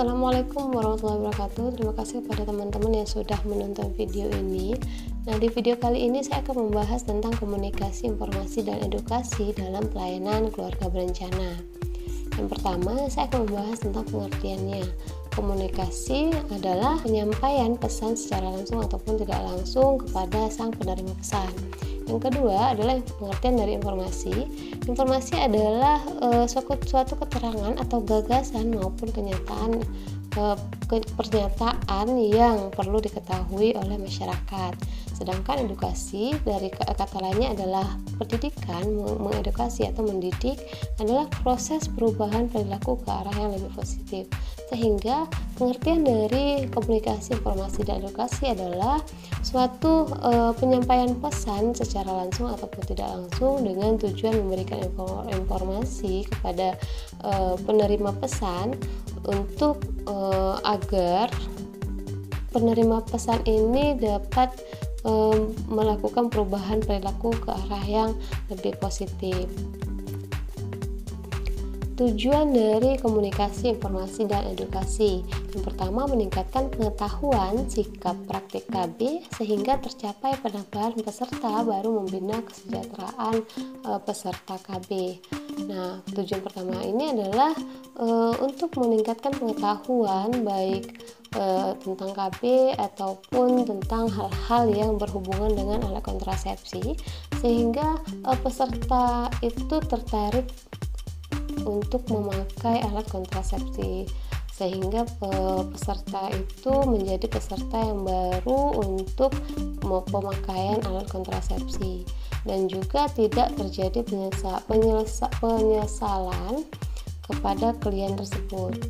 Assalamualaikum warahmatullahi wabarakatuh. Terima kasih kepada teman-teman yang sudah menonton video ini. Nah, di video kali ini saya akan membahas tentang komunikasi, informasi, dan edukasi dalam pelayanan keluarga berencana. Yang pertama, saya akan membahas tentang pengertiannya. Komunikasi adalah penyampaian pesan secara langsung ataupun tidak langsung kepada sang penerima pesan. Yang kedua adalah pengertian dari informasi. Informasi adalah suatu keterangan atau gagasan maupun pernyataan yang perlu diketahui oleh masyarakat. Sedangkan edukasi dari kata lainnya adalah pendidikan, mengedukasi atau mendidik adalah proses perubahan perilaku ke arah yang lebih positif. Sehingga pengertian dari komunikasi, informasi, dan edukasi adalah suatu penyampaian pesan secara langsung ataupun tidak langsung dengan tujuan memberikan informasi kepada penerima pesan untuk agar penerima pesan ini dapat melakukan perubahan perilaku ke arah yang lebih positif. Tujuan dari komunikasi, informasi, dan edukasi. Yang pertama, meningkatkan pengetahuan sikap praktik KB sehingga tercapai penambahan peserta baru membina kesejahteraan peserta KB. Nah, tujuan pertama ini adalah untuk meningkatkan pengetahuan baik tentang KB ataupun tentang hal-hal yang berhubungan dengan alat kontrasepsi sehingga peserta itu tertarik untuk memakai alat kontrasepsi sehingga peserta itu menjadi peserta yang baru untuk pemakaian alat kontrasepsi dan juga tidak terjadi penyesalan kepada klien tersebut.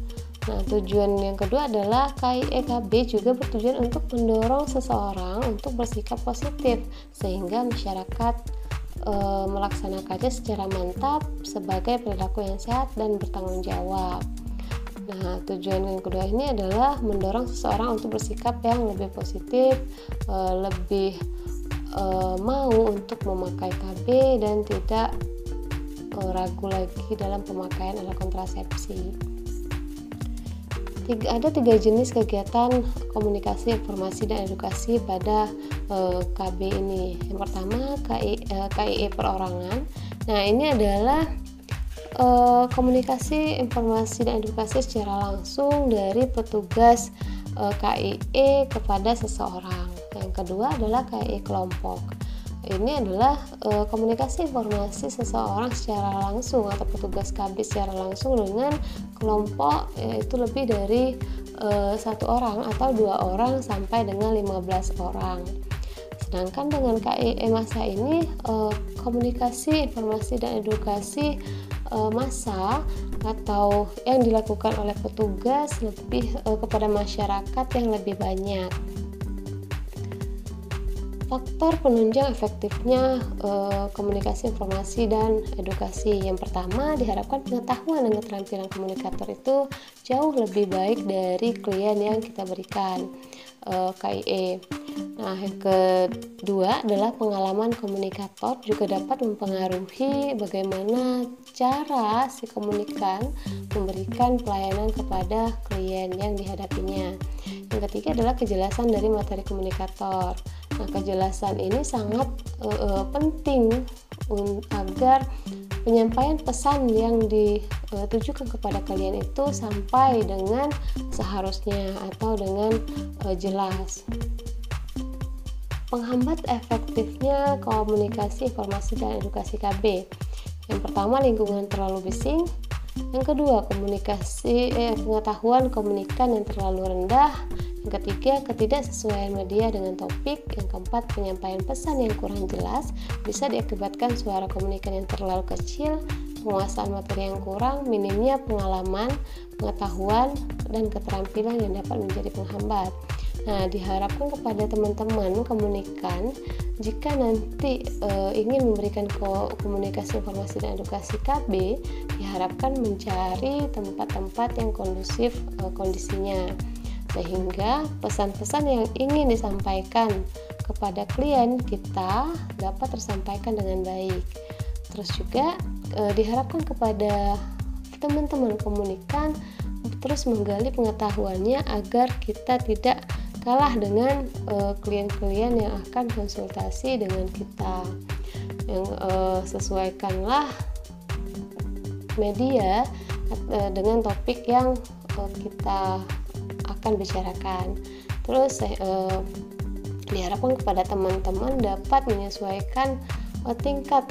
Nah, tujuan yang kedua adalah KIE-KB juga bertujuan untuk mendorong seseorang untuk bersikap positif sehingga masyarakat melaksanakannya secara mantap sebagai perilaku yang sehat dan bertanggung jawab. Nah, tujuan yang kedua ini adalah mendorong seseorang untuk bersikap yang lebih positif, lebih mau untuk memakai KB dan tidak ragu lagi dalam pemakaian alat kontrasepsi. Ada 3 jenis kegiatan komunikasi, informasi, dan edukasi pada KB ini. Yang pertama, KIE perorangan. Nah, ini adalah komunikasi, informasi, dan edukasi secara langsung dari petugas KIE kepada seseorang. Yang kedua adalah KIE kelompok. Ini adalah komunikasi informasi seseorang secara langsung atau petugas KB secara langsung dengan kelompok, yaitu lebih dari 1 orang atau 2 orang sampai dengan 15 orang. Sedangkan dengan KIE massa ini komunikasi, informasi, dan edukasi massa atau yang dilakukan oleh petugas lebih kepada masyarakat yang lebih banyak. Faktor penunjang efektifnya komunikasi, informasi, dan edukasi. Yang pertama, diharapkan pengetahuan dan keterampilan komunikator itu jauh lebih baik dari klien yang kita berikan KIE. Nah, yang kedua adalah pengalaman komunikator juga dapat mempengaruhi bagaimana cara si komunikan memberikan pelayanan kepada klien yang dihadapinya. Yang ketiga adalah kejelasan dari materi komunikator. Nah, kejelasan ini sangat penting agar penyampaian pesan yang ditujukan kepada klien itu sampai dengan seharusnya atau dengan jelas. Penghambat efektifnya komunikasi, informasi, dan edukasi KB. Yang pertama, lingkungan terlalu bising. Yang kedua, pengetahuan komunikan yang terlalu rendah. Yang ketiga, ketidaksesuaian media dengan topik. Yang keempat, penyampaian pesan yang kurang jelas bisa diakibatkan suara komunikan yang terlalu kecil, penguasaan materi yang kurang, minimnya pengalaman, pengetahuan, dan keterampilan yang dapat menjadi penghambat. Nah, diharapkan kepada teman-teman komunikan jika nanti ingin memberikan komunikasi, informasi, dan edukasi KB, diharapkan mencari tempat-tempat yang kondusif kondisinya sehingga pesan-pesan yang ingin disampaikan kepada klien kita dapat tersampaikan dengan baik. Terus juga diharapkan kepada teman-teman komunikan terus menggali pengetahuannya agar kita tidak kalah dengan klien-klien yang akan konsultasi dengan kita. Yang sesuaikanlah media dengan topik yang kita akan bicarakan. Terus diharapkan kepada teman-teman dapat menyesuaikan tingkat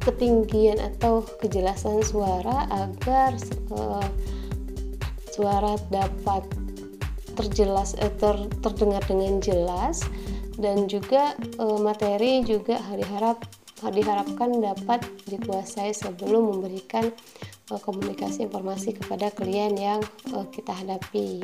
ketinggian atau kejelasan suara agar suara dapat terdengar dengan jelas, dan juga materi juga diharapkan dapat dikuasai sebelum memberikan komunikasi informasi kepada klien yang kita hadapi.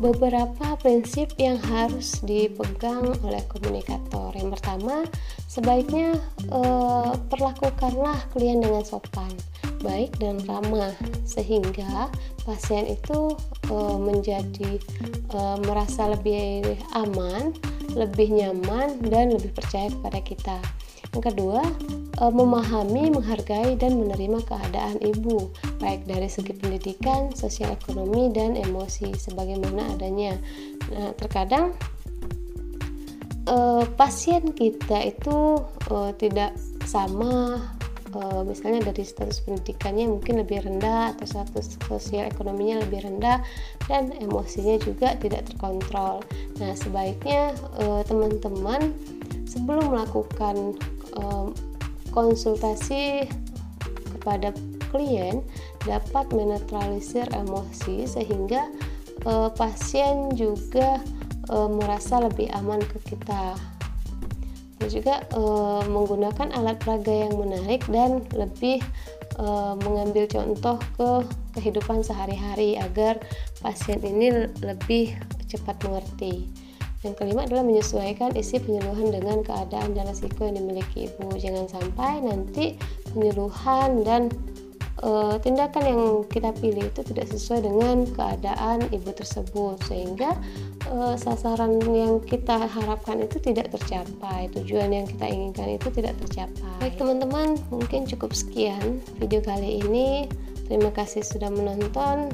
Beberapa prinsip yang harus dipegang oleh komunikator. Yang pertama, sebaiknya perlakukanlah klien dengan sopan, baik dan ramah, sehingga pasien itu menjadi merasa lebih aman, lebih nyaman, dan lebih percaya kepada kita. Yang kedua, memahami, menghargai, dan menerima keadaan ibu, baik dari segi pendidikan, sosial ekonomi, dan emosi sebagaimana adanya. Nah, terkadang pasien kita itu tidak sama, misalnya dari status pendidikannya mungkin lebih rendah atau status sosial ekonominya lebih rendah, dan emosinya juga tidak terkontrol. Nah, sebaiknya teman-teman sebelum melakukan konsultasi kepada klien dapat menetralisir emosi sehingga pasien juga merasa lebih aman ke kita. Dan juga menggunakan alat peraga yang menarik dan lebih mengambil contoh ke kehidupan sehari-hari agar pasien ini lebih cepat mengerti. Yang kelima adalah menyesuaikan isi penyuluhan dengan keadaan dan risiko yang dimiliki ibu. Jangan sampai nanti penyuluhan dan tindakan yang kita pilih itu tidak sesuai dengan keadaan ibu tersebut, sehingga sasaran yang kita harapkan itu tidak tercapai, tujuan yang kita inginkan itu tidak tercapai. Baik teman-teman, mungkin cukup sekian video kali ini. Terima kasih sudah menonton.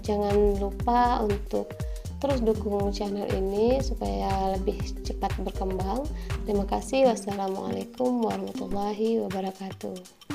Jangan lupa untuk terus dukung channel ini supaya lebih cepat berkembang. Terima kasih. Wassalamualaikum warahmatullahi wabarakatuh.